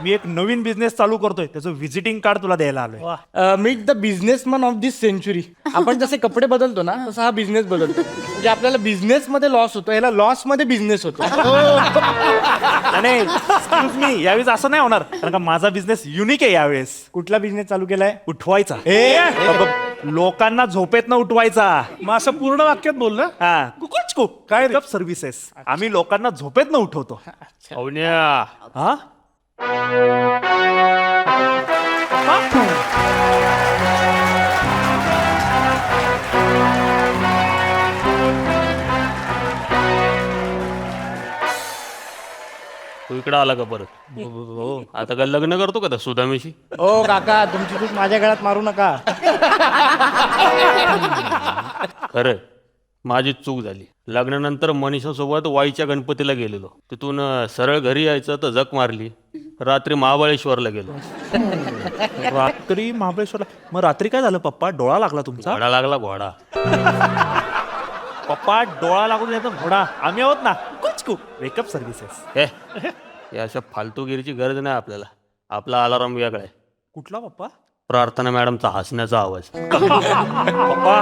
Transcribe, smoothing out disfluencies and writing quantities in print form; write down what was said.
मी एक नवीन बिझनेस चालू करतोय, त्याचं व्हिजिटिंग कार्ड तुला द्यायला आलोय. मी the businessman of this century. आपण जसे कपडे बदलतो ना तसा हा बिझनेस बदलतो. म्हणजे आपल्याला बिझनेस मध्ये लॉस होतो, याला लॉस मध्ये बिझनेस होतो. आणि एक्सक्यूज मी, यावेळेस असं नाही होणार, कारण का माझा बिझनेस युनिक आहे यावेळेस. कुठला बिझनेस चालू केलाय? उठवायचा. लोकांना झोपेत न उठवायचा. मग असं पूर्ण वाक्यात बोल ना. हा, कुकुचकू काय रे सर्व्हिसेस. आम्ही लोकांना झोपेत न उठवतो. अवन्या हा तू इकडे आला का परत? आता काय लग्न करतो का त्या सुदामेशी? ओ काका, तुमची चूक माझ्या गळ्यात मारू नका. खरंय, माझीच चूक झाली. लग्नानंतर मनीषा सोबत वाईच्या गणपतीला गेलेलो, तिथून सरळ घरी यायचं तर जक मारली. रात्री महाबळेश्वरला गेलो. रात्री महाबळेश्वरला. मग रात्री काय झालं पप्पा? डोळा लागला तुमचा? घोडा लागला घोडा. पप्पा डोळा लागून येतो घोडा. आम्ही आहोत ना, कुकुचकू वेकअप सर्व्हिसेस. हे अशा फालतूगिरीची गरज नाही आपल्याला. आपला अलाराम वेगळा आहे. कुठला पप्पा? प्रार्थना मॅडमचा हसण्याचा आवाज. पप्पा